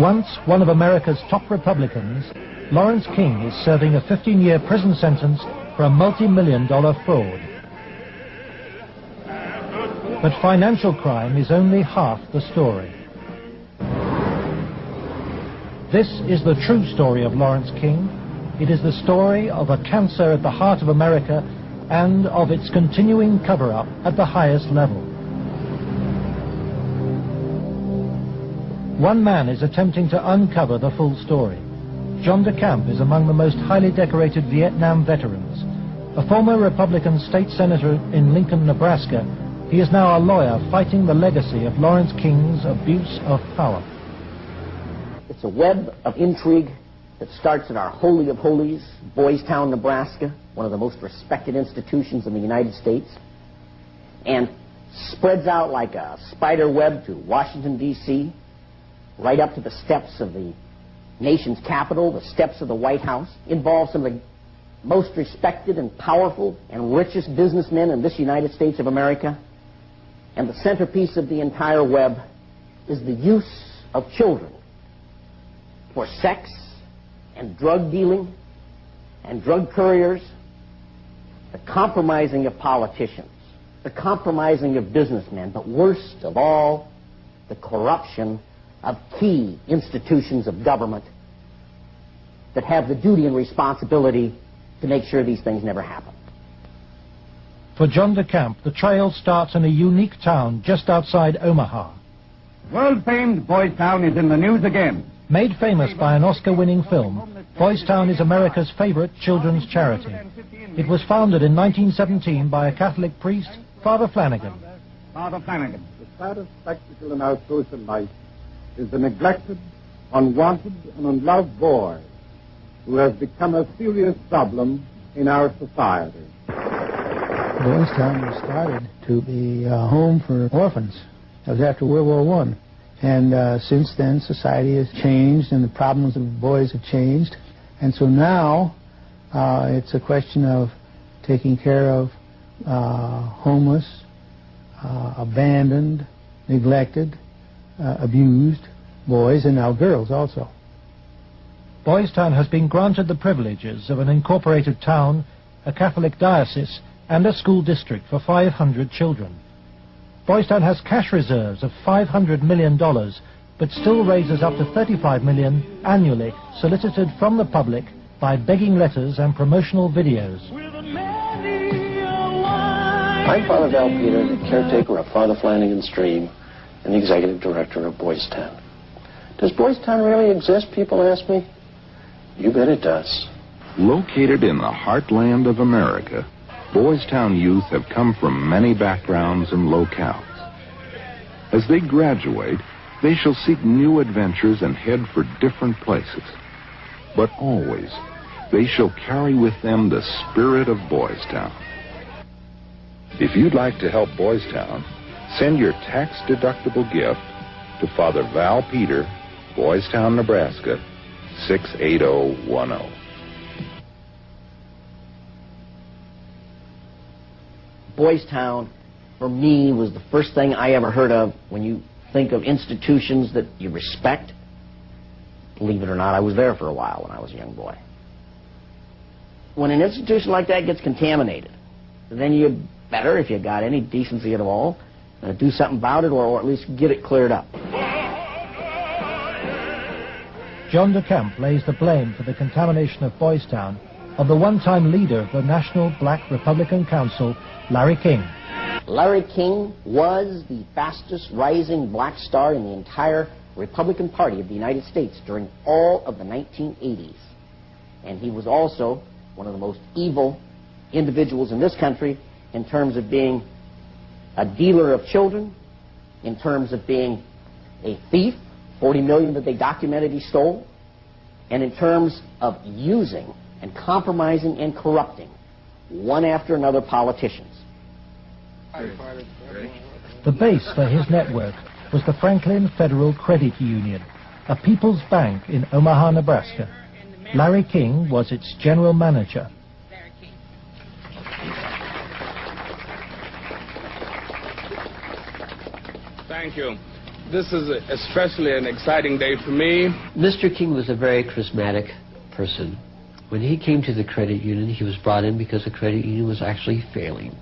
Once one of America's top Republicans, Lawrence King is serving a 15-year prison sentence for a multi-million-dollar fraud. But financial crime is only half the story. This is the true story of Lawrence King. It is the story of a cancer at the heart of America and of its continuing cover-up at the highest level. One man is attempting to uncover the full story. Jhon DeCamp is among the most highly decorated Vietnam veterans. A former Republican state senator in Lincoln, Nebraska, he is now a lawyer fighting the legacy of Lawrence King's abuse of power. It's a web of intrigue that starts at our Holy of Holies, Boys Town, Nebraska, one of the most respected institutions in the United States, and spreads out like a spider web to Washington, D.C., right up to the steps of the nation's capital, the steps of the White House, involves some of the most respected and powerful and richest businessmen in this United States of America. And the centerpiece of the entire web is the use of children for sex and drug dealing and drug couriers, the compromising of politicians, the compromising of businessmen, but worst of all, the corruption of key institutions of government that have the duty and responsibility to make sure these things never happen. For Jhon DeCamp, the trail starts in a unique town just outside Omaha. World-famed Boys Town is in the news again. Made famous by an Oscar-winning film, Boys Town is America's favorite children's charity. It was founded in 1917 by a Catholic priest, Father Flanagan. Father Flanagan. The saddest spectacle in our social life is the neglected, unwanted, and unloved boy who has become a serious problem in our society. Boys Town was started to be a home for orphans. That was after World War I. And since then, society has changed and the problems of boys have changed. And so now, it's a question of taking care of homeless, abandoned, neglected, abused boys, and now girls also. Boys Town has been granted the privileges of an incorporated town, a Catholic diocese, and a school district for 500 children. Boys Town has cash reserves of $500 million, but still raises up to $35 million annually, solicited from the public by begging letters and promotional videos. I'm Father Val Peter, the caretaker of Father Flanagan's Stream and the executive director of Boys Town. Does Boys Town really exist, people ask me? You bet it does. Located in the heartland of America, Boys Town youth have come from many backgrounds and locales. As they graduate, they shall seek new adventures and head for different places. But always, they shall carry with them the spirit of Boys Town. If you'd like to help Boys Town, send your tax-deductible gift to Father Val Peter, Boys Town, Nebraska, 68010. Boys Town, for me, was the first thing I ever heard of when you think of institutions that you respect. Believe it or not, I was there for a while when I was a young boy. When an institution like that gets contaminated, then you better, if you got any decency at all, do something about it, or at least get it cleared up. Jhon DeCamp lays the blame for the contamination of Boys Town on the one-time leader of the National Black Republican Council, Larry King. Larry King was the fastest rising black star in the entire Republican Party of the United States during all of the 1980s. And he was also one of the most evil individuals in this country in terms of being a dealer of children, in terms of being a thief, 40 million that they documented he stole, and in terms of using and compromising and corrupting one after another politicians. The base for his network was the Franklin Federal Credit Union, a people's bank in Omaha, Nebraska. Larry King was its general manager. Thank you. This is especially an exciting day for me. Mr. King was a very charismatic person. When he came to the credit union, he was brought in because the credit union was actually failing.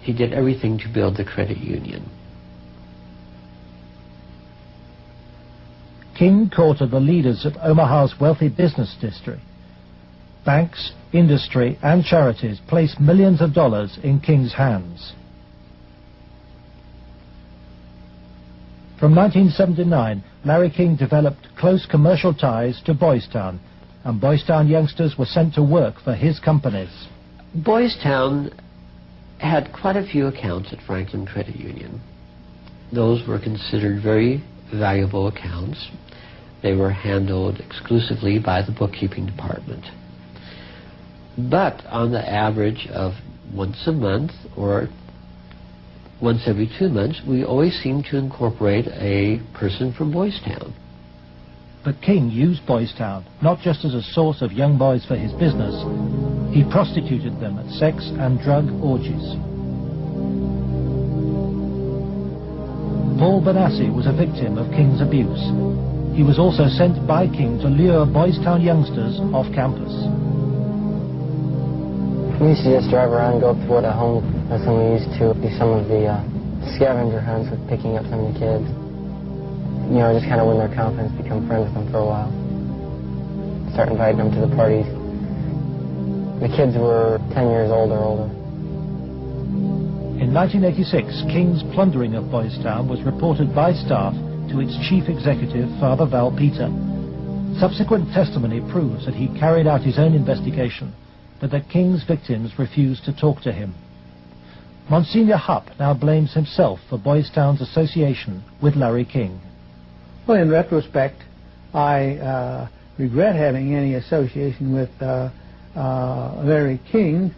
He did everything to build the credit union. King courted the leaders of Omaha's wealthy business district. Banks, industry, and charities placed millions of dollars in King's hands. From 1979, Larry King developed close commercial ties to Boys Town, and Boys Town youngsters were sent to work for his companies. Boys Town had quite a few accounts at Franklin Credit Union. Those were considered very valuable accounts. They were handled exclusively by the bookkeeping department. But on the average of once a month or once every 2 months, we always seemed to incorporate a person from Boys Town. But King used Boys Town not just as a source of young boys for his business. He prostituted them at sex and drug orgies. Paul Benassi was a victim of King's abuse. He was also sent by King to lure Boys Town youngsters off campus. We used to just drive around and go up to a home. That's when we used to do some of the scavenger hunts with picking up some of the kids. You know, just kind of win their confidence, become friends with them for a while. Start inviting them to the parties. The kids were 10 years old or older. In 1986, King's plundering of Boys Town was reported by staff to its chief executive, Father Val Peter. Subsequent testimony proves that he carried out his own investigation, but that King's victims refused to talk to him. Monsignor Hupp now blames himself for Boys Town's association with Larry King. Well, in retrospect, I regret having any association with Larry King.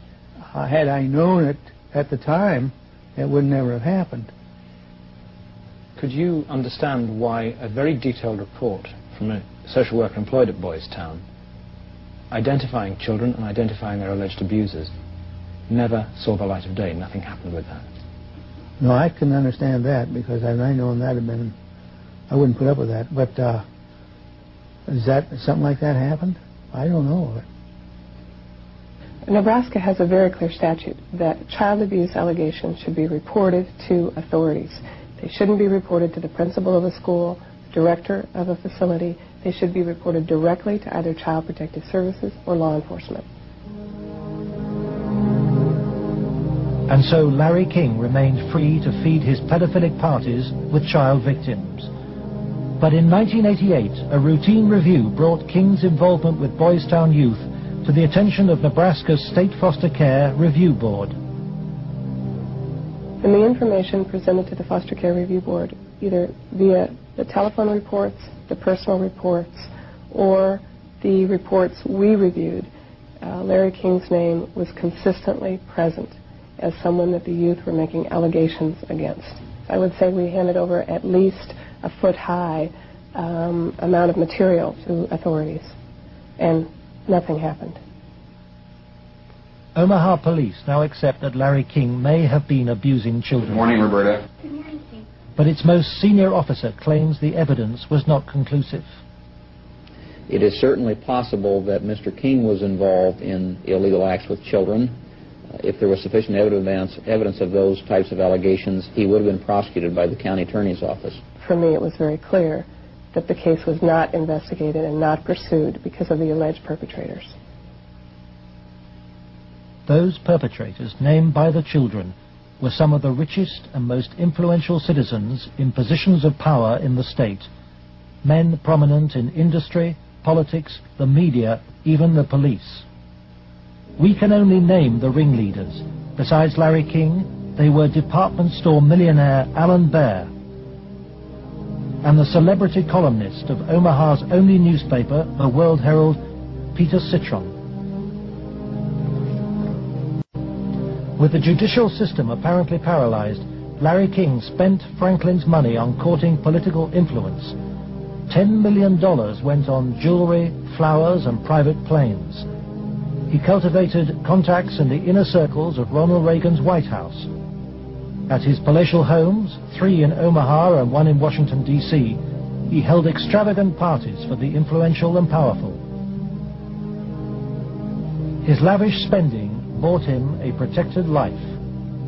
Had I known it at the time, it would never have happened. Could you understand why a very detailed report from a social worker employed at Boys Town, identifying children and identifying their alleged abusers, never saw the light of day? Nothing happened with that. No, I can understand that, because had I known that, I wouldn't put up with that. But is that something like that happened? I don't know of it. Nebraska has a very clear statute that child abuse allegations should be reported to authorities. They shouldn't be reported to the principal of a school, director of a facility. They should be reported directly to either Child Protective Services or law enforcement. And so Larry King remained free to feed his pedophilic parties with child victims. But in 1988, a routine review brought King's involvement with Boys Town youth to the attention of Nebraska's State Foster Care Review Board. And the information presented to the Foster Care Review Board, either via the telephone reports, the personal reports, or the reports we reviewed, Larry King's name was consistently present as someone that the youth were making allegations against. I would say we handed over at least a foot-high amount of material to authorities, and nothing happened. Omaha police now accept that Larry King may have been abusing children. Good morning, Roberta. Good morning. But its most senior officer claims the evidence was not conclusive. It is certainly possible that Mr. King was involved in illegal acts with children. If there was sufficient evidence of those types of allegations, he would have been prosecuted by the county attorney's office. For me, it was very clear that the case was not investigated and not pursued because of the alleged perpetrators. Those perpetrators, named by the children, were some of the richest and most influential citizens in positions of power in the state, men prominent in industry, politics, the media, even the police. We can only name the ringleaders. Besides Larry King, they were department store millionaire Alan Baer and the celebrity columnist of Omaha's only newspaper, the World Herald, Peter Citron. With the judicial system apparently paralyzed, Larry King spent Franklin's money on courting political influence. $10 million went on jewelry, flowers, and private planes. He cultivated contacts in the inner circles of Ronald Reagan's White House. At his palatial homes, 3 in Omaha and 1 in Washington, D.C., he held extravagant parties for the influential and powerful. His lavish spending bought him a protected life.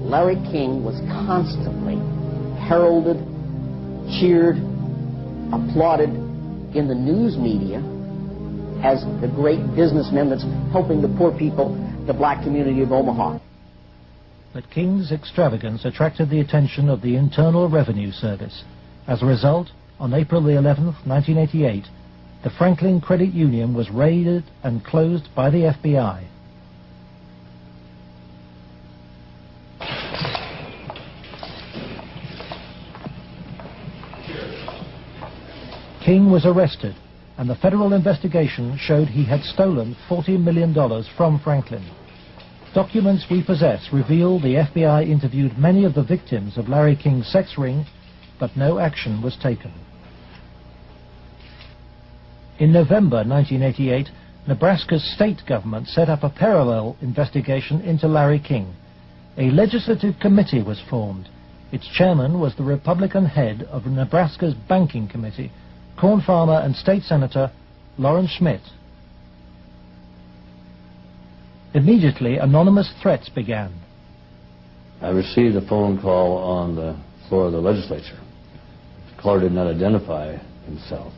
Larry King was constantly heralded, cheered, applauded in the news media as the great businessman that's helping the poor people, the black community of Omaha. But King's extravagance attracted the attention of the Internal Revenue Service. As a result, on April the 11th, 1988, the Franklin Credit Union was raided and closed by the FBI. King was arrested, and the federal investigation showed he had stolen $40 million from Franklin. Documents we possess reveal the FBI interviewed many of the victims of Larry King's sex ring, but no action was taken. In November 1988, Nebraska's state government set up a parallel investigation into Larry King. A legislative committee was formed. Its chairman was the Republican head of Nebraska's Banking Committee, corn farmer and state senator Lawrence Schmidt. Immediately, anonymous threats began. I received a phone call on the floor of the legislature. The caller did not identify himself,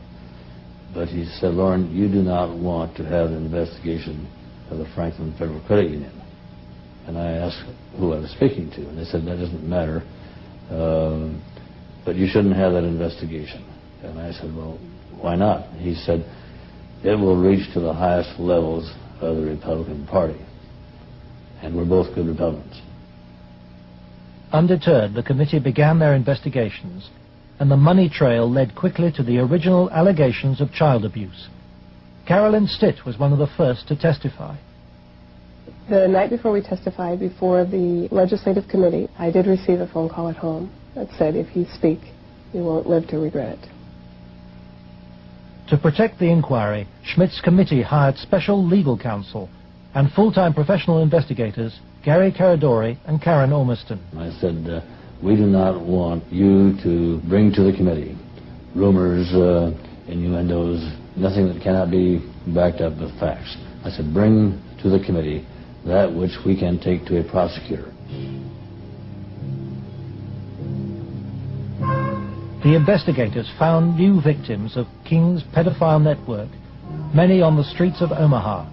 but he said, "Lauren, you do not want to have an investigation of the Franklin Federal Credit Union." And I asked who I was speaking to, and they said, "That doesn't matter, but you shouldn't have that investigation." And I said, "Well, why not?" He said, "It will reach to the highest levels of the Republican Party, and we're both good Republicans." Undeterred, the committee began their investigations, and the money trail led quickly to the original allegations of child abuse. Carolyn Stitt was one of the first to testify. The night before we testified before the legislative committee, I did receive a phone call at home that said, "If you speak, you won't live to regret it." To protect the inquiry, Schmidt's committee hired special legal counsel and full-time professional investigators Gary Caradori and Karen Ormiston. I said, "We do not want you to bring to the committee rumors, innuendos, nothing that cannot be backed up with facts." I said, "Bring to the committee that which we can take to a prosecutor." The investigators found new victims of King's pedophile network, many on the streets of Omaha.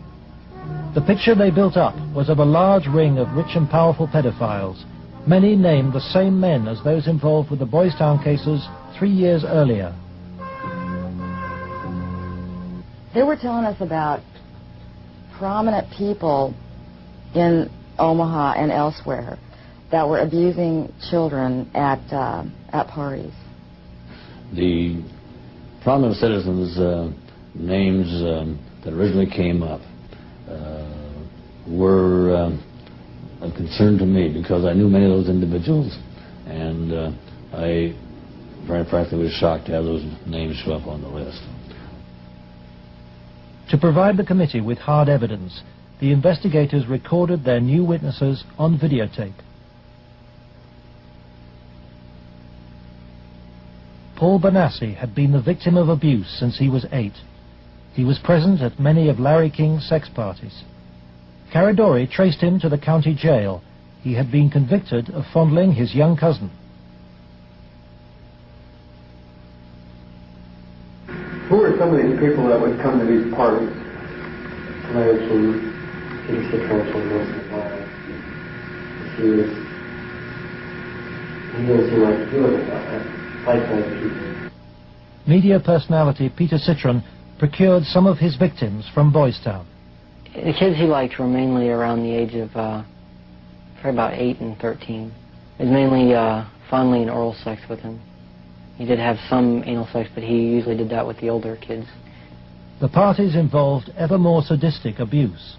The picture they built up was of a large ring of rich and powerful pedophiles. Many named the same men as those involved with the Boys Town cases 3 years earlier. They were telling us about prominent people in Omaha and elsewhere that were abusing children at parties. The prominent citizens' names that originally came up were of concern to me because I knew many of those individuals, and I, very frankly, was shocked to have those names show up on the list. To provide the committee with hard evidence, the investigators recorded their new witnesses on videotape. Paul Bonassi had been the victim of abuse since he was 8. He was present at many of Larry King's sex parties. Caradori traced him to the county jail. He had been convicted of fondling his young cousin. some of these people that would come to these parties. Larry King, Peter Citron, Wilson Wise. He didn't seem like he was like those people. Media personality Peter Citron procured some of his victims from Boys Town. The kids he liked were mainly around the age of probably about 8 and 13. It was mainly fondling and oral sex with him. He did have some anal sex, but he usually did that with the older kids. The parties involved ever more sadistic abuse.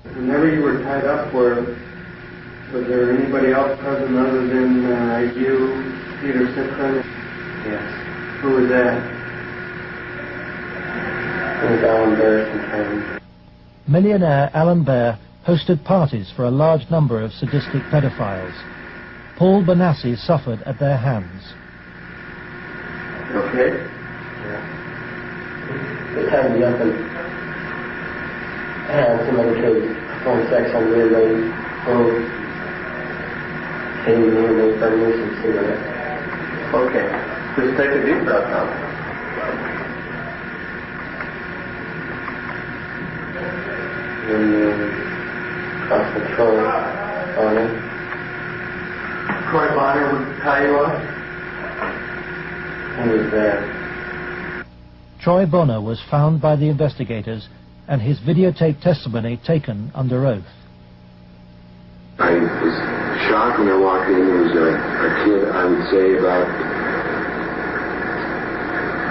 Whenever you were tied up, was there anybody else present other than you, Peter Citron? Yes. Who was that? It was Alan Bear. Millionaire Alan Bear hosted parties for a large number of sadistic pedophiles. Paul Benassi suffered at their hands. Okay? Yeah. They tied me up and had some other kids perform sex on weird ladies. Came in here and they burned me some cigarettes. Okay. Just take a deep breath now. Cross control on it. Troy Bonner would tie you up. Who was there? Troy Bonner was found by the investigators and his videotaped testimony taken under oath. I was shocked when I walked in. There was a kid, I would say about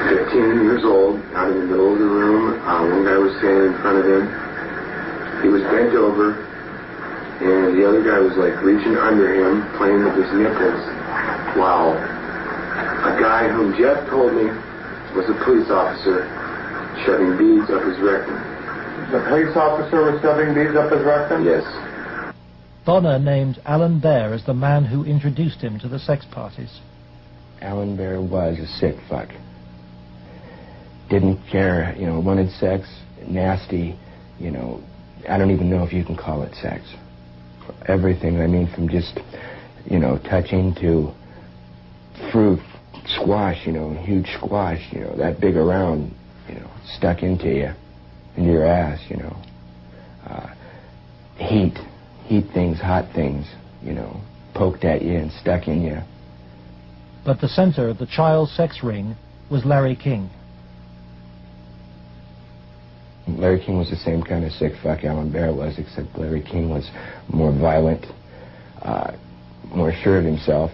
15 years old, out in the middle of the room. One guy was standing in front of him. He was bent over, and the other guy was like reaching under him, playing with his nipples, while a guy whom Jeff told me was a police officer shoving beads up his rectum. The police officer was shoving beads up his rectum? Yes. Bonner named Alan Bear as the man who introduced him to the sex parties. Alan Bear was a sick fuck. Didn't care, wanted sex, nasty, I don't even know if you can call it sex. Everything, from just, touching to fruit, squash, huge squash, that big around, stuck into you, into your ass, heat things, hot things, poked at you and stuck in you. But the center of the child sex ring was Larry King. Larry King was the same kind of sick fuck Alan Bear was, except Larry King was more violent, more sure of himself.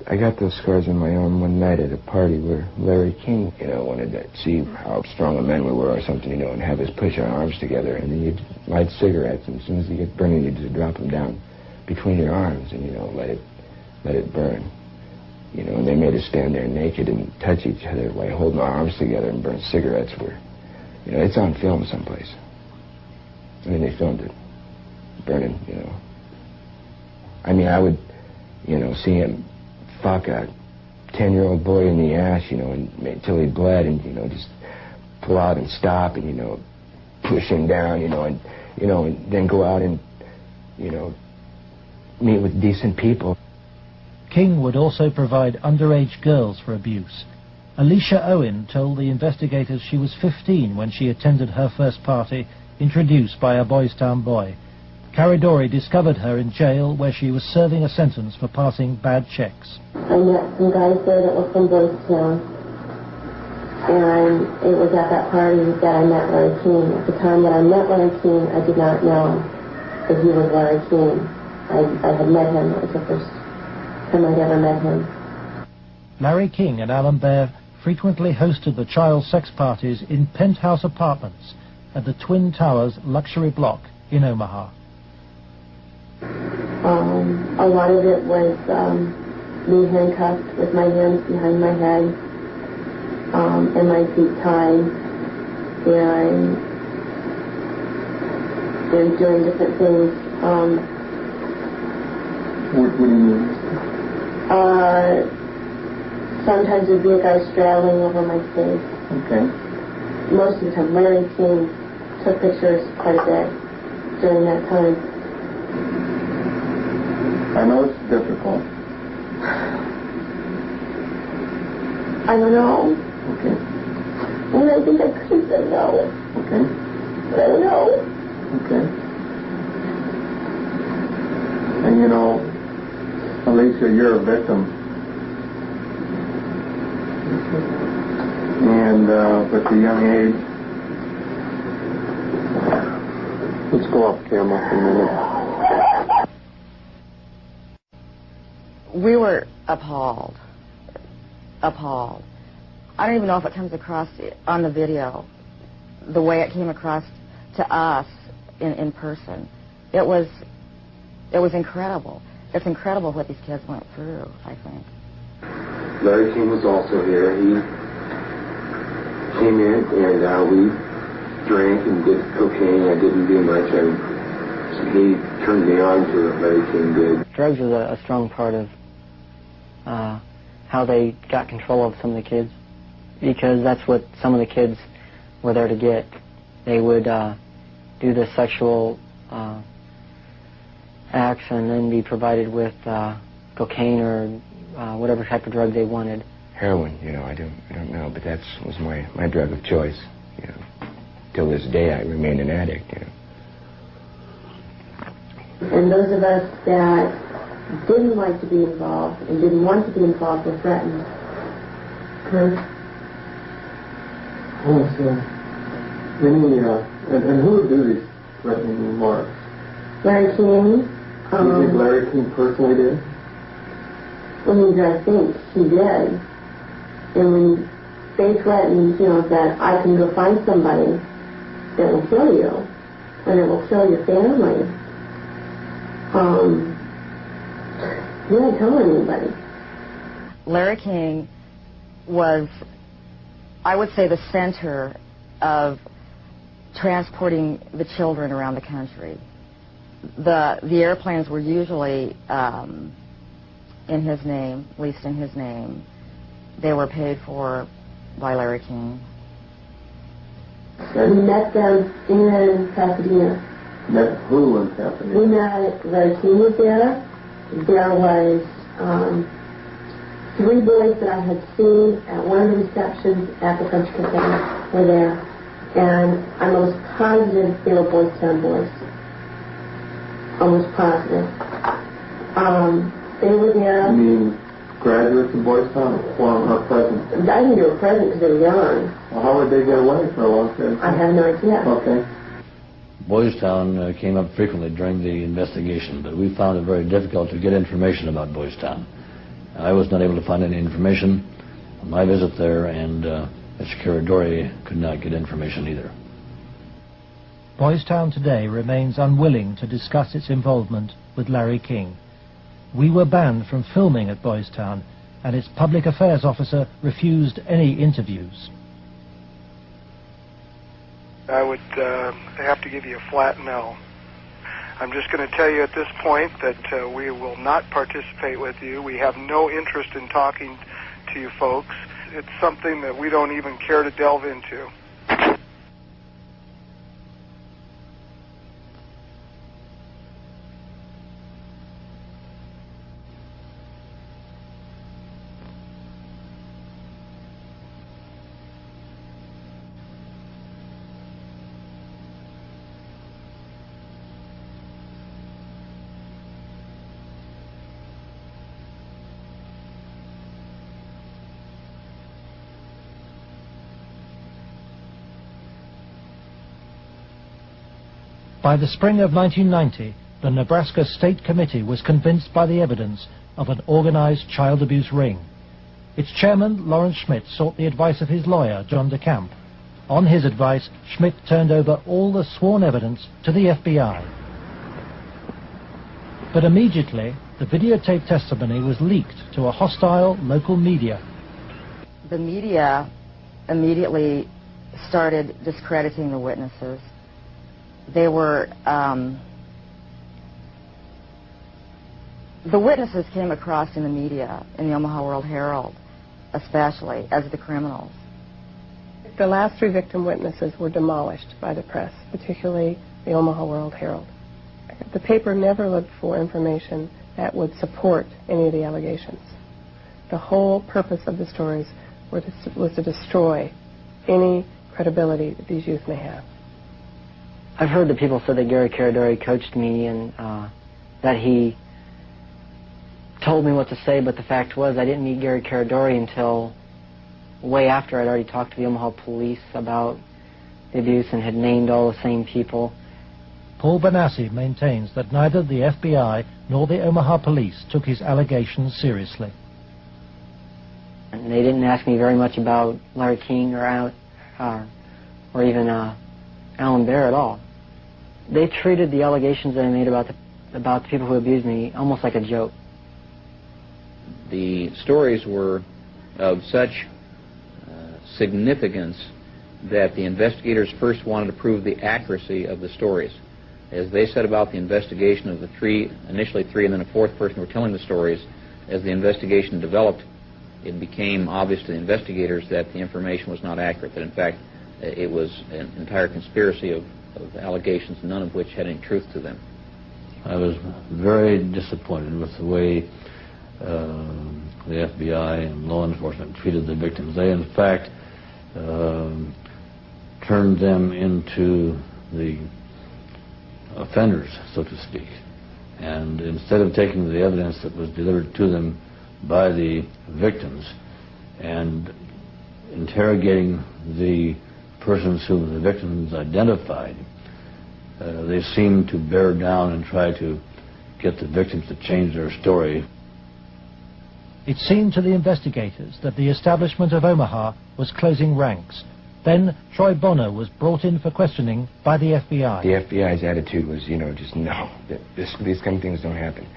I got those scars on my arm one night at a party where Larry King, wanted to see how strong a men we were or something, and have us push our arms together, and then you'd light cigarettes, and as soon as you get burning, you just drop them down between your arms and, let it burn. And they made us stand there naked and touch each other while holding our arms together and burn cigarettes where, it's on film someplace. They filmed it, burning, I would, see him fuck a 10-year-old boy in the ass, until he bled, and, just pull out and stop and, push him down, and then go out and, meet with decent people. King would also provide underage girls for abuse. Alicia Owen told the investigators she was 15 when she attended her first party, introduced by a Boys Town boy. Caridori discovered her in jail where she was serving a sentence for passing bad checks. I met some guys there that were from Boys Town, and it was at that party that I met Larry King. At the time that I met Larry King, I did not know that he was Larry King. I had met him. It was the first time I'd ever met him. Larry King and Alan Bear frequently hosted the child sex parties in penthouse apartments at the Twin Towers luxury block in Omaha. A lot of it was me handcuffed with my hands behind my head and my feet tied, and doing different things. What do you mean? Sometimes there'd be a guy straddling over my face. Okay. Most of the time, Larry King took pictures quite a bit during that time. I know it's difficult. I don't know. Okay. And I think I could have said no. Okay. But I don't know. Okay. And you know, Alicia, you're a victim. And with a young age, let's go off camera for a minute. We were appalled. Appalled. I don't even know if it comes across on the video, the way it came across to us in person. It was incredible. It's incredible what these kids went through, I think. Larry King was also here. He came in and we drank and did cocaine. I didn't do much. He turned me on to it, Larry King did. Drugs was a strong part of how they got control of some of the kids, because that's what some of the kids were there to get. They would do the sexual acts and then be provided with cocaine or whatever type of drug they wanted. Heroin, you know, I don't know, but that was my drug of choice. You know, till this day I remain an addict. You know. And those of us that didn't like to be involved and didn't want to be involved were threatened. Oh, so and who would do these threatening remarks? Larry King. You think Larry King personally did? I think he did. And when they threatened, that I can go find somebody that will kill you, and it will kill your family, he didn't tell anybody. Larry King was, I would say, the center of transporting the children around the country. The airplanes were usually in his name, at least in his name. They were paid for by Larry King. We met them in Pasadena. Met who in Pasadena? We met, Larry King was there. There was 3 boys that I had seen at one of the receptions at the French Cafe were there. And I'm almost positive they were Boys Town boys. Almost positive. They were there. You mean graduates of Boys Town or present? I think they were present because they were young. Well, how would they get away for a long time? I have no idea. Okay. Boys Town came up frequently during the investigation, but we found it very difficult to get information about Boys Town. I was not able to find any information on my visit there, and Mr. Caradori could not get information either. Boys Town today remains unwilling to discuss its involvement with Larry King. We were banned from filming at Boys Town, and its public affairs officer refused any interviews. I would have to give you a flat no. I'm just going to tell you at this point that we will not participate with you. We have no interest in talking to you folks. It's something that we don't even care to delve into. By the spring of 1990, the Nebraska State Committee was convinced by the evidence of an organized child abuse ring. Its chairman, Lawrence Schmidt, sought the advice of his lawyer, Jhon DeCamp. On his advice, Schmidt turned over all the sworn evidence to the FBI. But immediately, the videotape testimony was leaked to a hostile local media. The media immediately started discrediting the witnesses. They were, the witnesses came across in the media, in the Omaha World Herald, especially, as the criminals. The last 3 victim witnesses were demolished by the press, particularly the Omaha World Herald. The paper never looked for information that would support any of the allegations. The whole purpose of the stories was to destroy any credibility that these youth may have. I've heard that people said that Gary Caradori coached me and that he told me what to say, but the fact was I didn't meet Gary Caradori until way after I'd already talked to the Omaha police about the abuse and had named all the same people. Paul Benassi maintains that neither the FBI nor the Omaha police took his allegations seriously. And they didn't ask me very much about Larry King or even Alan Bear at all. They treated the allegations that I made about the people who abused me almost like a joke. The stories were of such significance that the investigators first wanted to prove the accuracy of the stories. As they set about the investigation of the initially three and then a fourth person who were telling the stories, as the investigation developed, it became obvious to the investigators that the information was not accurate, that in fact it was an entire conspiracy of allegations, none of which had any truth to them. I was very disappointed with the way the FBI and law enforcement treated the victims. They, in fact, turned them into the offenders, so to speak. And instead of taking the evidence that was delivered to them by the victims and interrogating the persons whom the victims identified, they seemed to bear down and try to get the victims to change their story. It seemed to the investigators that the establishment of Omaha was closing ranks. Then Troy Bonner was brought in for questioning by the FBI. The FBI's attitude was, just no, these kind of things don't happen.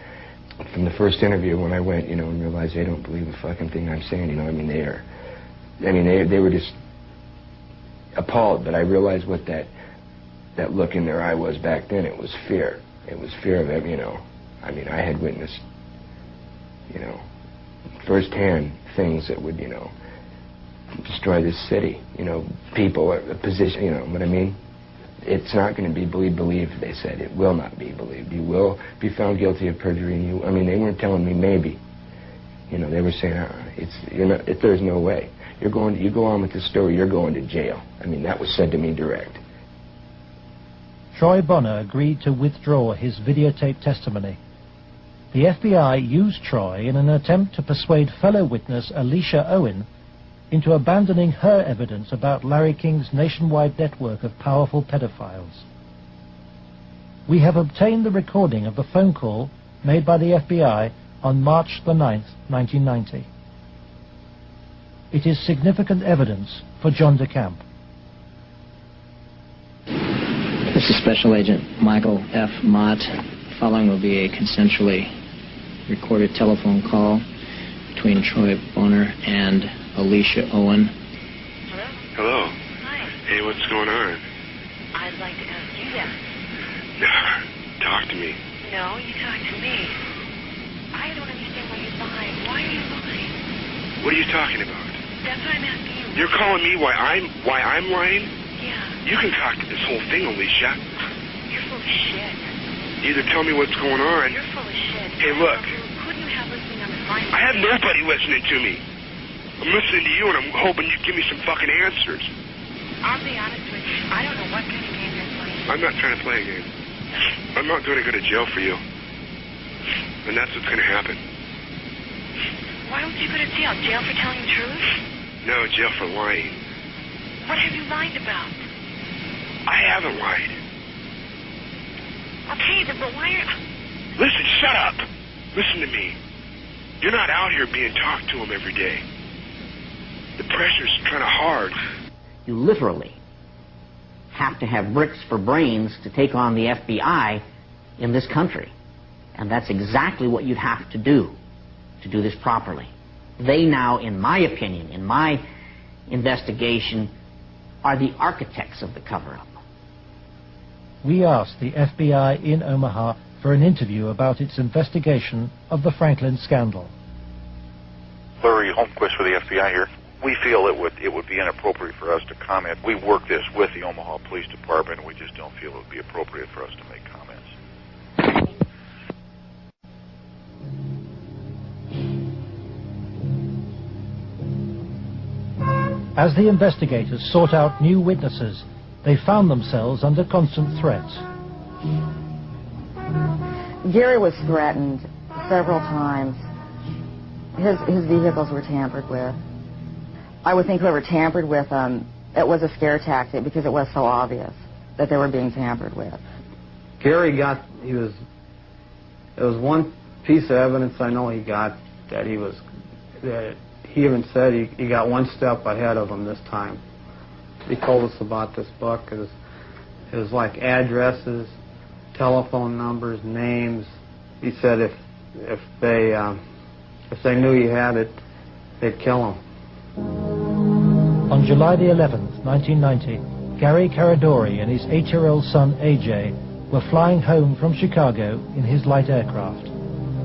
From the first interview when I went, and realized they don't believe a fucking thing I'm saying, they were just appalled. But I realized what that look in their eye was back then. It was fear. It was fear of them, I had witnessed, firsthand things that would, destroy this city, people, a position, what I mean? It's not going to be believed, they said. It will not be believed. You will be found guilty of perjury. They weren't telling me maybe. They were saying, there's no way. You go on with this story, you're going to jail. That was said to me direct. Troy Bonner agreed to withdraw his videotape testimony. The FBI used Troy in an attempt to persuade fellow witness Alicia Owen into abandoning her evidence about Larry King's nationwide network of powerful pedophiles. We have obtained the recording of the phone call made by the FBI on March the 9th, 1990. It is significant evidence for Jhon DeCamp. This is Special Agent Michael F. Mott. Following will be a consensually recorded telephone call between Troy Bonner and Alicia Owen. Hello. Hi. Hey, what's going on? I'd like to ask you that. Talk to me. No, you talk to me. I don't understand why you're lying. Why are you lying? What are you talking about? That's what I'm asking you. You're calling me why I'm lying? Yeah. You can talk to this whole thing, Alicia. You're full of shit. Either tell me what's going on. You're full of shit. Hey, look. Who do you have listening on the line? I have nobody listening to me. I'm listening to you, and I'm hoping you give me some fucking answers. I'll be honest with you. I don't know what kind of game you're playing. I'm not trying to play a game. I'm not going to go to jail for you. And that's what's going to happen. Why don't you go to jail? Jail for telling the truth? No, jail for lying. What have you lied about? I haven't lied. Okay, then, but why are... Listen, shut up. Listen to me. You're not out here being talked to them every day. The pressure's kind of hard. You literally have to have bricks for brains to take on the FBI in this country. And that's exactly what you'd have to do this properly. They now, in my opinion, in my investigation, are the architects of the cover-up. We asked the FBI in Omaha for an interview about its investigation of the Franklin scandal. Larry Holmquist for the FBI here. We feel it would be inappropriate for us to comment. We work this with the Omaha Police Department, and we just don't feel it would be appropriate for us to make comments. As the investigators sought out new witnesses, they found themselves under constant threat. Gary was threatened several times. His vehicles were tampered with. I would think whoever tampered with them, it was a scare tactic because it was so obvious that they were being tampered with. Gary it was one piece of evidence I know he got that he even said he got one step ahead of him this time. He told us about this book. It was like addresses, telephone numbers, names. He said if they knew he had it, they'd kill him. On July the 11th, 1990, Gary Caradori and his 8-year-old son AJ were flying home from Chicago in his light aircraft.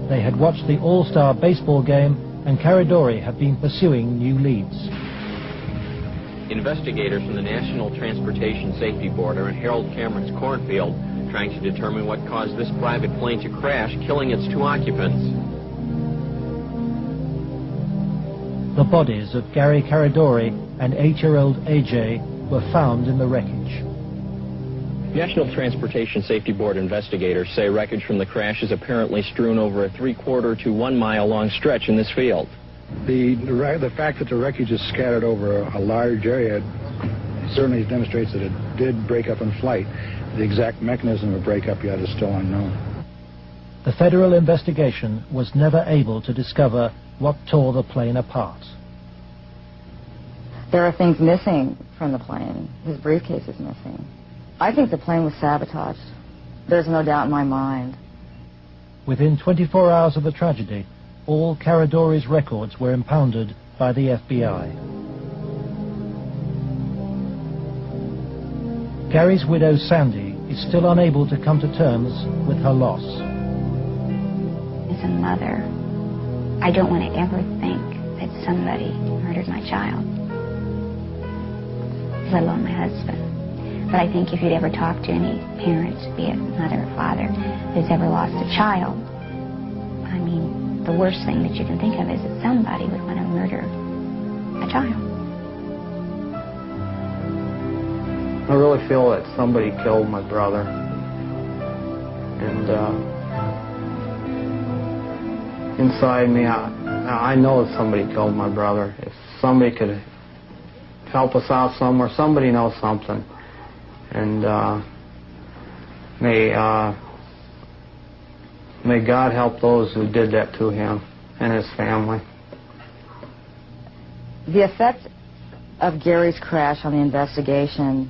They had watched the All-Star baseball game, and Caradori had been pursuing new leads. Investigators from the National Transportation Safety Board are in Harold Cameron's cornfield trying to determine what caused this private plane to crash, killing its 2 occupants. The bodies of Gary Caradori and 8-year-old AJ were found in the wreckage. National Transportation Safety Board investigators say wreckage from the crash is apparently strewn over a 3/4 to 1 mile long stretch in this field. The fact that the wreckage is scattered over a large area certainly demonstrates that it did break up in flight. The exact mechanism of breakup yet is still unknown. The federal investigation was never able to discover what tore the plane apart. There are things missing from the plane. His briefcase is missing. I think the plane was sabotaged. There's no doubt in my mind. Within 24 hours of the tragedy, all Caradori's records were impounded by the FBI. Gary's widow Sandy is still unable to come to terms with her loss. As a mother, I don't want to ever think that somebody murdered my child, let alone my husband. But I think if you'd ever talk to any parent, be it mother or father, who's ever lost a child, I mean, the worst thing that you can think of is that somebody would want to murder a child. I really feel that somebody killed my brother. And inside me, I know that somebody killed my brother. If somebody could help us out somewhere, somebody knows something. And may God help those who did that to him and his family. The effect of Gary's crash on the investigation,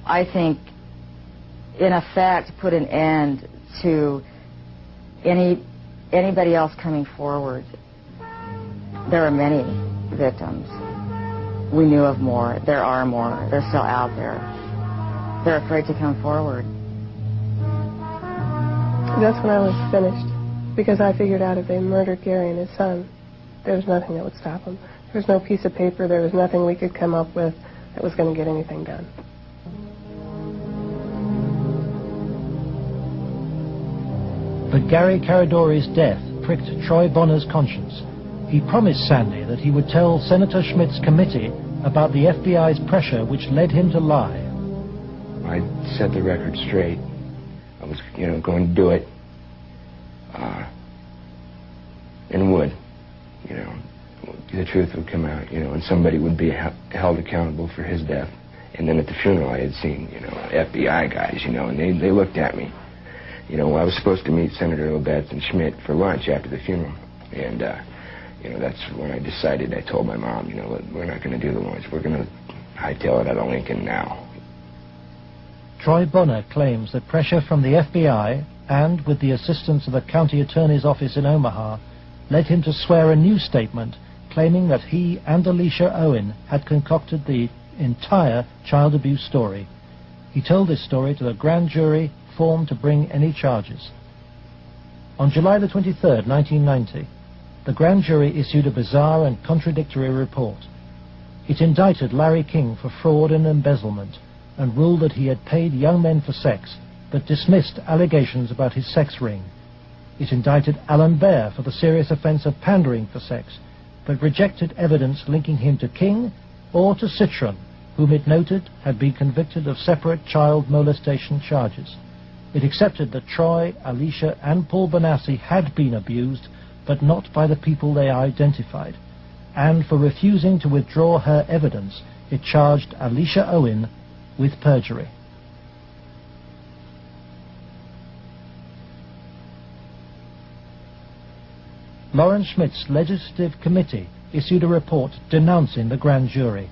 I think, in effect, put an end to anybody else coming forward. There are many victims. We knew of more. There are more. They're still out there. They're afraid to come forward. That's when I was finished, because I figured out if they murdered Gary and his son, there was nothing that would stop them. There was no piece of paper, there was nothing we could come up with that was going to get anything done. But Gary Caradori's death pricked Troy Bonner's conscience. He promised Sandy that he would tell Senator Schmidt's committee about the FBI's pressure which led him to lie. I set the record straight. I was, going to do it. And would, the truth would come out, and somebody would be held accountable for his death. And then at the funeral I had seen, FBI guys, and they looked at me. I was supposed to meet Senator Obetz and Schmidt for lunch after the funeral. And, that's when I decided, I told my mom, we're not going to do the lunch. We're going to hightail it out of Lincoln now. Troy Bonner claims that pressure from the FBI and with the assistance of the county attorney's office in Omaha led him to swear a new statement claiming that he and Alicia Owen had concocted the entire child abuse story. He told this story to the grand jury formed to bring any charges. On July the 23rd, 1990, the grand jury issued a bizarre and contradictory report. It indicted Larry King for fraud and embezzlement and ruled that he had paid young men for sex, but dismissed allegations about his sex ring. It indicted Alan Baer for the serious offense of pandering for sex, but rejected evidence linking him to King or to Citron, whom it noted had been convicted of separate child molestation charges. It accepted that Troy, Alicia, and Paul Bonassi had been abused, but not by the people they identified, and for refusing to withdraw her evidence, it charged Alicia Owen with perjury. Lawrence Schmidt's Legislative Committee issued a report denouncing the grand jury.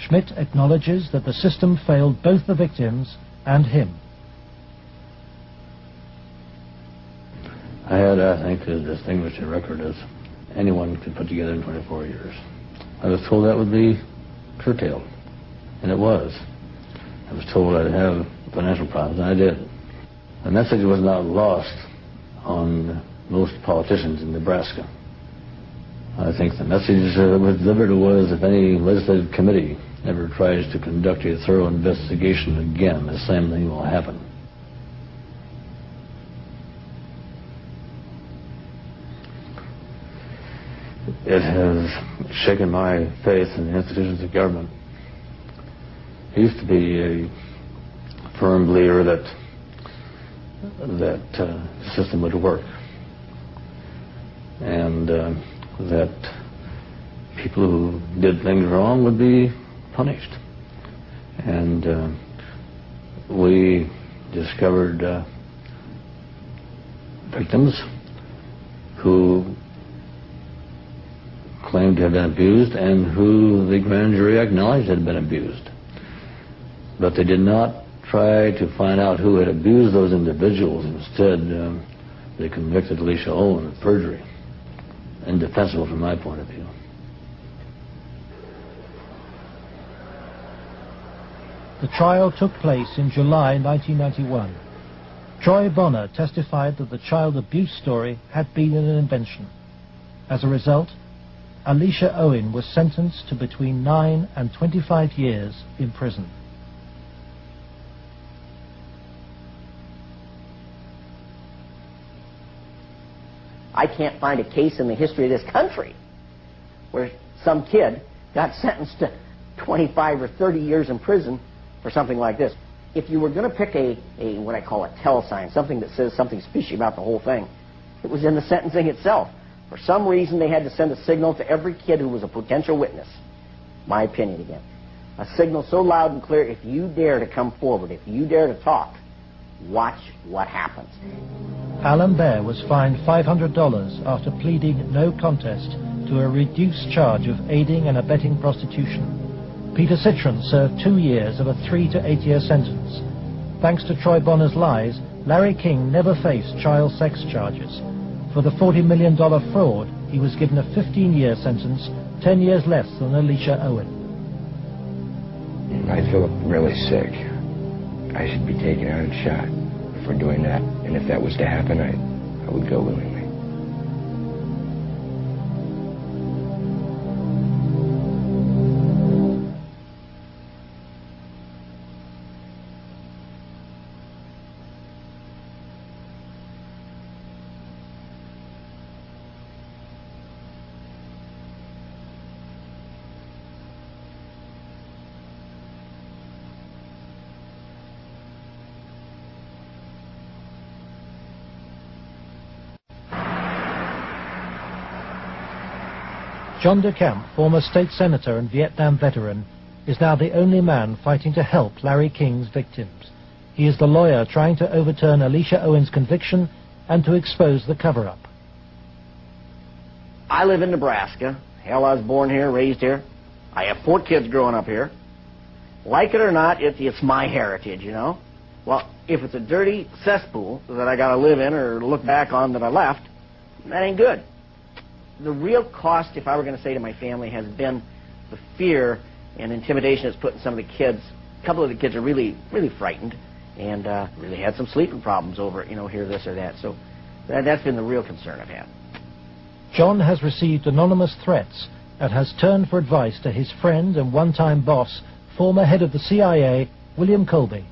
Schmidt acknowledges that the system failed both the victims and him. I had, I think, as distinguished a record as anyone could put together in 24 years. I was told that would be curtailed, and it was. I was told I'd have financial problems, and I did. The message was not lost on most politicians in Nebraska. I think the message that was delivered was, if any legislative committee ever tries to conduct a thorough investigation again, the same thing will happen. It has shaken my faith in the institutions of government. I used to be a firm believer that the system would work, and that people who did things wrong would be punished. And we discovered victims who claimed to have been abused and who the grand jury acknowledged had been abused. But they did not try to find out who had abused those individuals. Instead, they convicted Alicia Owen of perjury. Indefensible from my point of view. The trial took place in July 1991. Troy Bonner testified that the child abuse story had been an invention. As a result, Alicia Owen was sentenced to between 9 and 25 years in prison. I can't find a case in the history of this country where some kid got sentenced to 25 or 30 years in prison for something like this. If you were going to pick a what I call a tell sign, something that says something fishy about the whole thing, it was in the sentencing itself. For some reason, they had to send a signal to every kid who was a potential witness. My opinion again. A signal so loud and clear, if you dare to come forward, if you dare to talk, watch what happens. Alan Baer was fined $500 after pleading no contest to a reduced charge of aiding and abetting prostitution. Peter Citron served 2 years of a 3 to 8 year sentence. Thanks to Troy Bonner's lies, Larry King never faced child sex charges. For the $40 million fraud, he was given a 15-year sentence, 10 years less than Alicia Owen. I feel really sick. I should be taken out and shot for doing that. And if that was to happen, I would go willingly. Jhon DeCamp, former state senator and Vietnam veteran, is now the only man fighting to help Larry King's victims. He is the lawyer trying to overturn Alicia Owen's conviction and to expose the cover-up. I live in Nebraska. Hell, I was born here, raised here. I have 4 kids growing up here. Like it or not, it's my heritage, you know. Well, if it's a dirty cesspool that I got to live in or look back on that I left, that ain't good. The real cost, if I were going to say to my family, has been the fear and intimidation it's put in some of the kids. A couple of the kids are really, really frightened and really had some sleeping problems over, hear this or that. So that's been the real concern I've had. Jhon has received anonymous threats and has turned for advice to his friend and one-time boss, former head of the CIA, William Colby.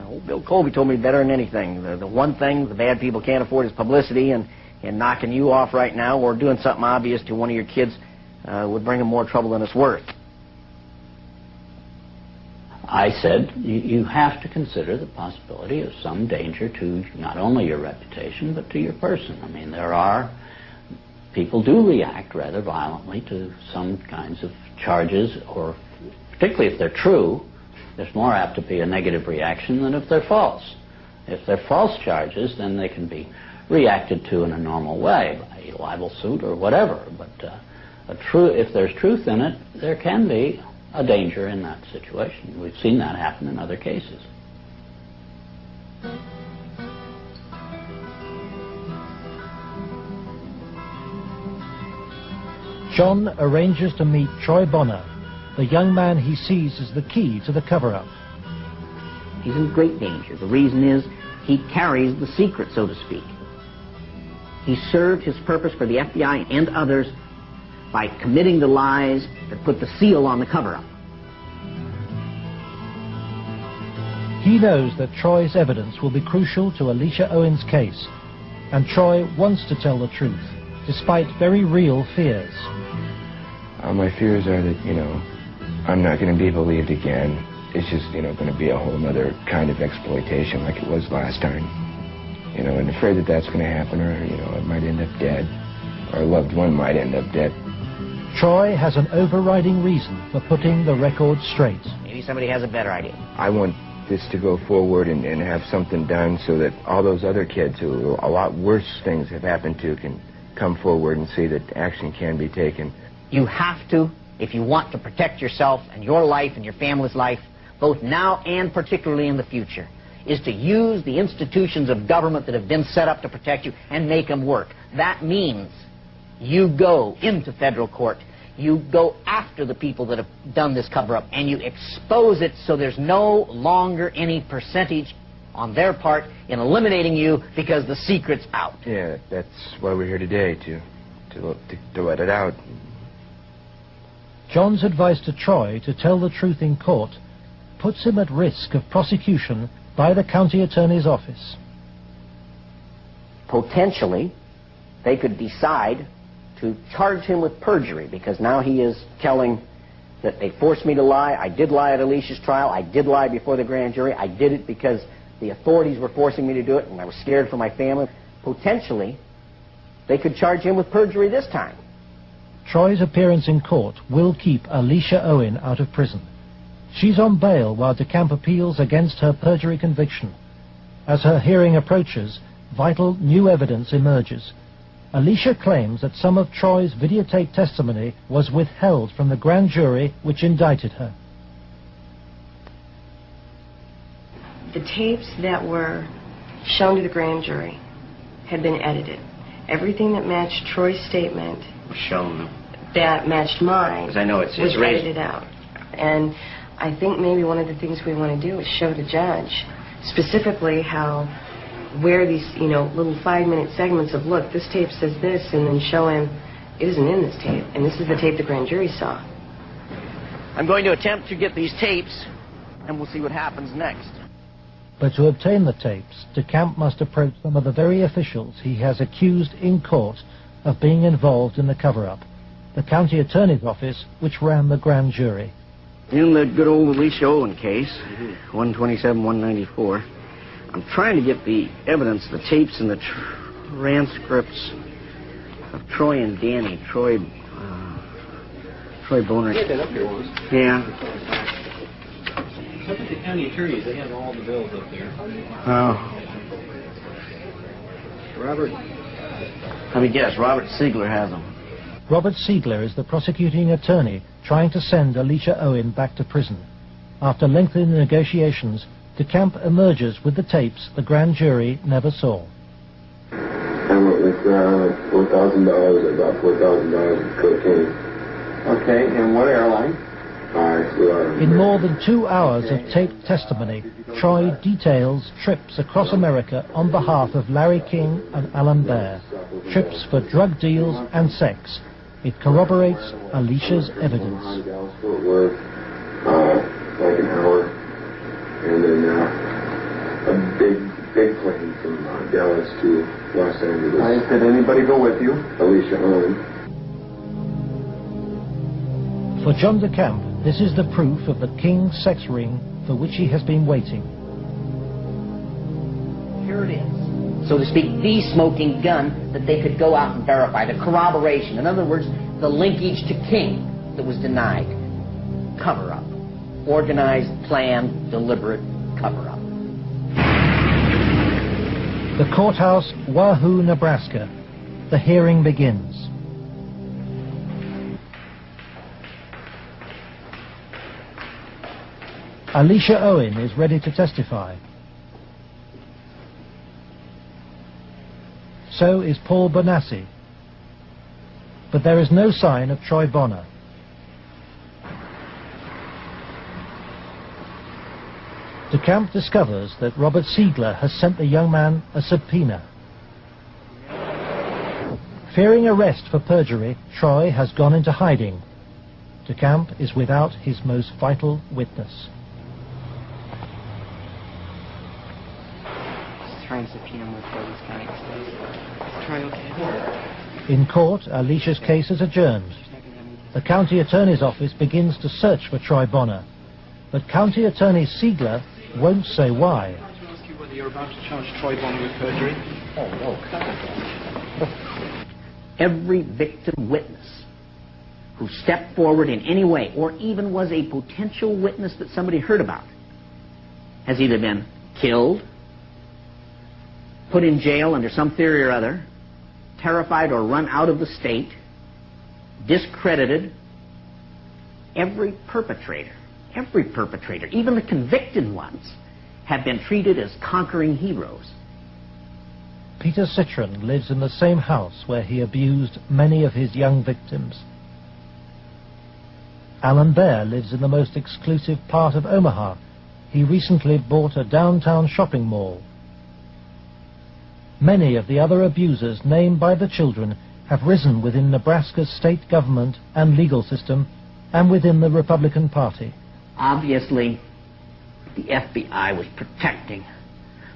Old Bill Colby told me better than anything. The one thing the bad people can't afford is publicity, and knocking you off right now or doing something obvious to one of your kids would bring them more trouble than it's worth. I said, you have to consider the possibility of some danger to not only your reputation, but to your person. I mean, people do react rather violently to some kinds of charges, or particularly if they're true, there's more apt to be a negative reaction than if they're false. If they're false charges, then they can be reacted to in a normal way, by a libel suit or whatever. But if there's truth in it, there can be a danger in that situation. We've seen that happen in other cases. John arranges to meet Troy Bonner, the young man he sees as the key to the cover-up. He's in great danger. The reason is he carries the secret, so to speak. He served his purpose for the FBI and others by committing the lies that put the seal on the cover-up. He knows that Troy's evidence will be crucial to Alicia Owen's case, and Troy wants to tell the truth, despite very real fears. My fears are that, I'm not going to be believed again. It's just, going to be a whole other kind of exploitation like it was last time. And afraid that that's going to happen, or, I might end up dead, or a loved one might end up dead. Troy has an overriding reason for putting the record straight. Maybe somebody has a better idea. I want this to go forward and have something done so that all those other kids who a lot worse things have happened to can come forward and see that action can be taken. You have to, if you want to protect yourself and your life and your family's life, both now and particularly in the future, is to use the institutions of government that have been set up to protect you and make them work. That means you go into federal court, you go after the people that have done this cover-up, and you expose it so there's no longer any percentage on their part in eliminating you because the secret's out. Yeah, that's why we're here today, to let it out. John's advice to Troy to tell the truth in court puts him at risk of prosecution by the county attorney's office. Potentially, they could decide to charge him with perjury, because now he is telling that they forced me to lie. I did lie at Alicia's trial. I did lie before the grand jury. I did it because the authorities were forcing me to do it, and I was scared for my family. Potentially, they could charge him with perjury this time. Troy's appearance in court will keep Alicia Owen out of prison. She's on bail while DeCamp appeals against her perjury conviction. As her hearing approaches, vital new evidence emerges. Alicia claims that some of Troy's videotaped testimony was withheld from the grand jury which indicted her. The tapes that were shown to the grand jury had been edited. Everything that matched Troy's statement was shown. That matched mine. Because I know it's was edited out. And I think maybe one of the things we want to do is show the judge specifically where these, little 5-minute segments of, look, this tape says this, and then show him it isn't in this tape, and this is the tape the grand jury saw. I'm going to attempt to get these tapes, and we'll see what happens next. But to obtain the tapes, DeCamp must approach some of the very officials he has accused in court of being involved in the cover-up, the county attorney's office which ran the grand jury. In the good old Alicia Owen case, 127-194, I'm trying to get the evidence, the tapes and the transcripts of Troy and Danny. Troy Bonner. He had that up here once. Yeah. Look at the county attorneys. They have all the bills up there. Oh. Robert. Let me guess. Robert Siegler has them. Robert Siegler is the prosecuting attorney trying to send Alicia Owen back to prison. After lengthy negotiations, DeCamp emerges with the tapes the grand jury never saw. I went with $4,000, about $4,000 of cocaine. Okay, and what airline? In more than 2 hours of taped testimony, Troy details trips across America on behalf of Larry King and Alan Baer. Trips for drug deals and sex. It corroborates Alicia's evidence. Fort Worth, like an hour. And then a big plane from Dallas to Los Angeles. Did anybody go with you? Alicia Owen. For Jhon DeCamp, This is the proof of the king's sex ring for which he has been waiting. Here it is, so to speak, the smoking gun that they could go out and verify, the corroboration. In other words, the linkage to King that was denied. Cover-up. Organized, planned, deliberate cover-up. The courthouse, Wahoo, Nebraska. The hearing begins. Alicia Owen is ready to testify. So is Paul Bonassi. But there is no sign of Troy Bonner. DeCamp discovers that Robert Siegler has sent the young man a subpoena. Fearing arrest for perjury, Troy has gone into hiding. DeCamp is without his most vital witness. Trying to subpoena him for this guy. Is Troy okay? In court, Alicia's case is adjourned. The county attorney's office begins to search for Troy Bonner, but County Attorney Siegler won't say why. I'd like to ask you whether you're about to charge Troy Bonner with perjury. Oh, no, come on. Every victim witness who stepped forward in any way, or even was a potential witness that somebody heard about, has either been killed, put in jail under some theory or other, terrified or run out of the state, discredited. Every perpetrator, even the convicted ones, have been treated as conquering heroes. Peter Citron lives in the same house where he abused many of his young victims. Alan Baer lives in the most exclusive part of Omaha. He recently bought a downtown shopping mall. Many of the other abusers named by the children have risen within Nebraska's state government and legal system and within the Republican Party. Obviously, the FBI was protecting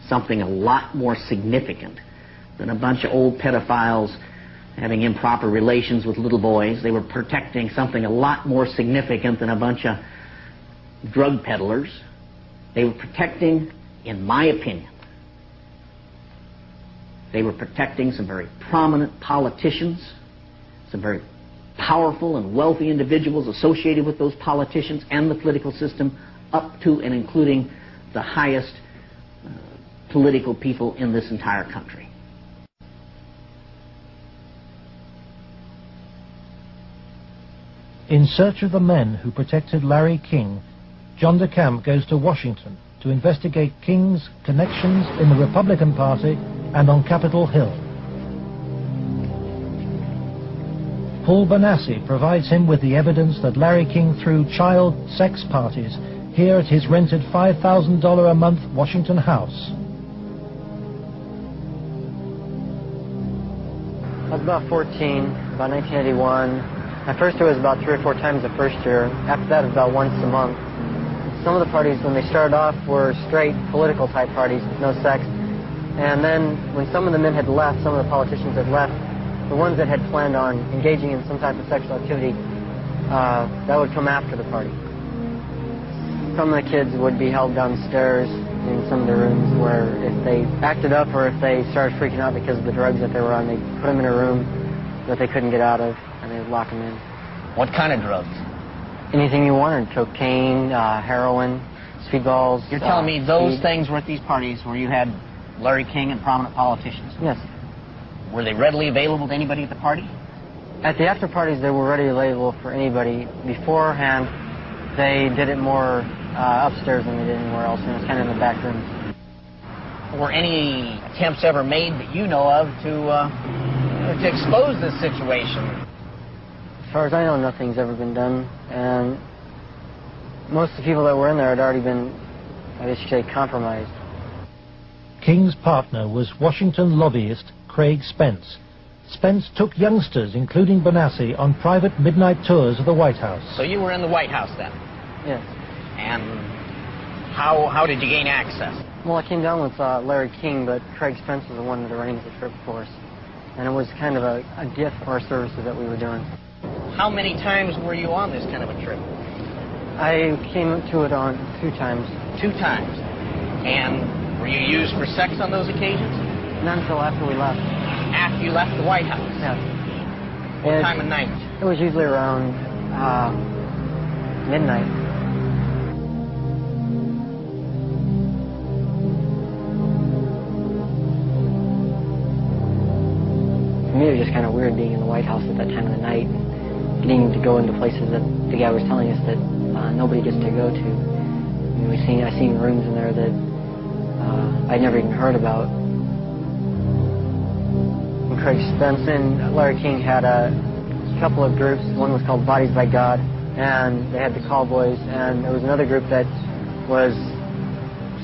something a lot more significant than a bunch of old pedophiles having improper relations with little boys. They were protecting something a lot more significant than a bunch of drug peddlers. They were protecting, in my opinion, they were protecting some very prominent politicians, some very powerful and wealthy individuals associated with those politicians and the political system, up to and including the highest political people in this entire country. In search of the men who protected Larry King, Jhon DeCamp goes to Washington to investigate King's connections in the Republican Party and on Capitol Hill. Paul Bonassi provides him with the evidence that Larry King threw child sex parties here at his rented $5,000 a month Washington house. I was about 14, about 1981. At first it was about 3 or 4 times the first year. After that it was about once a month. Some of the parties, when they started off, were straight political type parties, no sex. And then when some of the men had left, some of the politicians had left, the ones that had planned on engaging in some type of sexual activity, that would come after the party. Some of the kids would be held downstairs in some of the rooms where if they acted up or if they started freaking out because of the drugs that they were on, they'd put them in a room that they couldn't get out of, and they'd lock them in. What kind of drugs? Anything you wanted. Cocaine, heroin, speedballs. You're telling me those speed. things were at these parties where you had Larry King and prominent politicians? Yes. Were they readily available to anybody at the party? At the after parties, they were readily available for anybody. Beforehand, they did it more upstairs than they did anywhere else, and it was kind of in the back rooms. Were any attempts ever made that you know of to expose this situation? As far as I know, nothing's ever been done, and most of the people that were in there had already been, I guess you could say, compromised. King's partner was Washington lobbyist Craig Spence. Spence took youngsters, including Bonassi, on private midnight tours of the White House. So you were in the White House then? Yes. And how did you gain access? Well, I came down with Larry King, but Craig Spence was the one that arranged the trip for us. And it was kind of a gift for our services that we were doing. How many times were you on this kind of a trip? I came to it on 2 times. 2 times. And were you used for sex on those occasions? Not until after we left. After you left the White House? Yeah. What time of night? It was usually around midnight. For me, it was just kind of weird being in the White House at that time of the night, getting to go into places that the guy was telling us that nobody gets to go to. I mean, I seen rooms in there that I'd never even heard about. Craig Spence and Larry King had a couple of groups. One was called Bodies by God, and they had the Callboys, and there was another group that was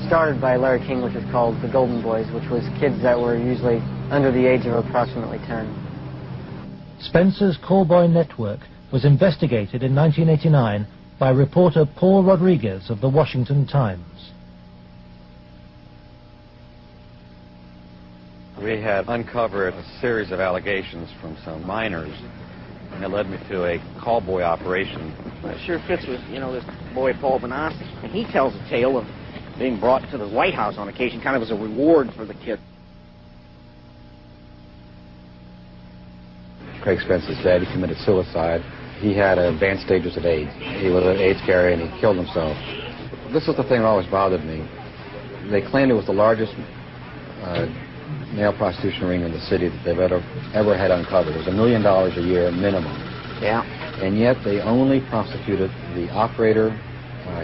started by Larry King, which was called the Golden Boys, which was kids that were usually under the age of approximately 10. Spencer's Callboy network was investigated in 1989 by reporter Paul Rodriguez of the Washington Times. We had uncovered a series of allegations from some minors, and it led me to a callboy operation. It sure fits with, this boy Paul Benassi. And he tells a tale of being brought to the White House on occasion, kind of as a reward for the kid. Craig Spence is dead. He committed suicide. He had advanced stages of AIDS. He was an AIDS carrier, and he killed himself. This was the thing that always bothered me. They claimed it was the largest male prostitution ring in the city that they've ever had uncovered. It was $1 million a year minimum. Yeah. And yet they only prosecuted the operator,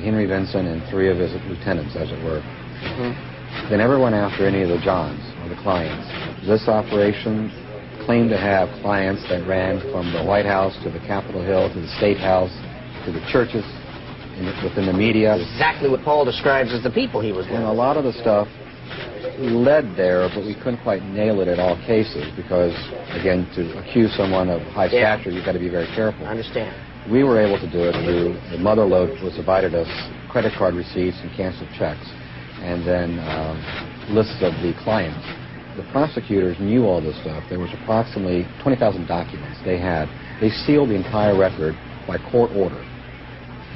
Henry Vinson, and 3 of his lieutenants, as it were. Mm-hmm. They never went after any of the Johns or the clients. This operation claimed to have clients that ran from the White House to the Capitol Hill to the State House to the churches within the media. Exactly what Paul describes as the people he was with. And a lot of the stuff led there, but we couldn't quite nail it in all cases because, again, to accuse someone of high stature, you've got to be very careful. I understand. We were able to do it through the mother lode was provided us credit card receipts and canceled checks, and then lists of the clients. The prosecutors knew all this stuff. There was approximately 20,000 documents they had. They sealed the entire record by court order,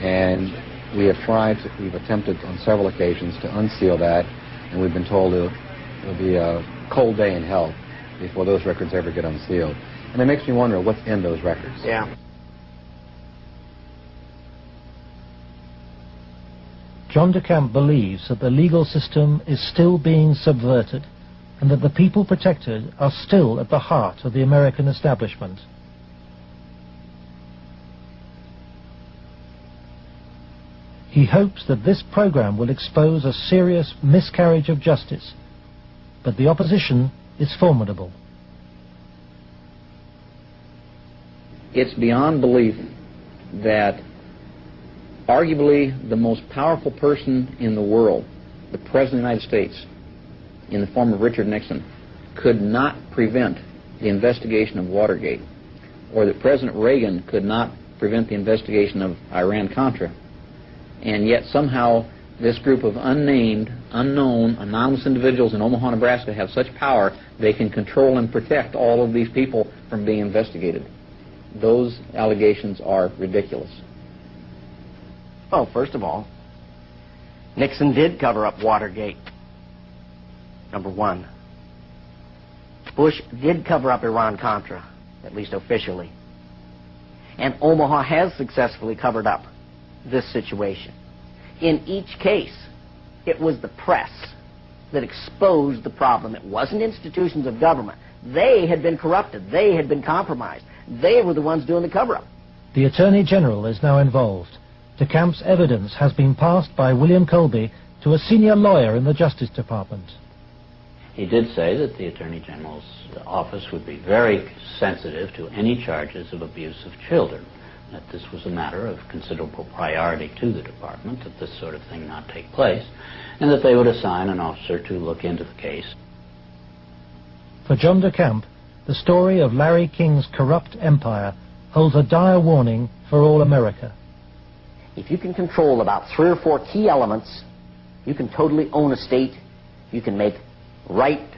and we've attempted on several occasions to unseal that, and we've been told it'll be a cold day in hell before those records ever get unsealed. And it makes me wonder what's in those records. Yeah. Jhon DeCamp believes that the legal system is still being subverted and that the people protected are still at the heart of the American establishment. He hopes that this program will expose a serious miscarriage of justice, but the opposition is formidable. It's beyond belief that arguably the most powerful person in the world, the President of the United States, in the form of Richard Nixon, could not prevent the investigation of Watergate, or that President Reagan could not prevent the investigation of Iran-Contra. And yet somehow this group of unnamed, unknown, anonymous individuals in Omaha, Nebraska have such power they can control and protect all of these people from being investigated. Those allegations are ridiculous. Well, first of all, Nixon did cover up Watergate. Number one. Bush did cover up Iran-Contra, at least officially. And Omaha has successfully covered up this situation. In each case, it was the press that exposed the problem. It wasn't institutions of government. They had been corrupted. They had been compromised. They were the ones doing the cover-up. The Attorney General is now involved. DeCamp's evidence has been passed by William Colby to a senior lawyer in the Justice Department. He did say that the Attorney General's office would be very sensitive to any charges of abuse of children, that this was a matter of considerable priority to the department, that this sort of thing not take place, and that they would assign an officer to look into the case. For Jhon DeCamp, the story of Larry King's corrupt empire holds a dire warning for all America. If you can control about 3 or 4 key elements, you can totally own a state. You can make right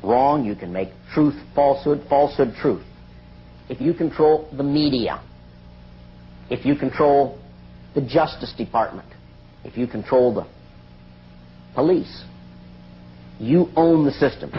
wrong. You can make truth falsehood, falsehood truth. If you control the media, if you control the Justice Department, if you control the police, you own the system.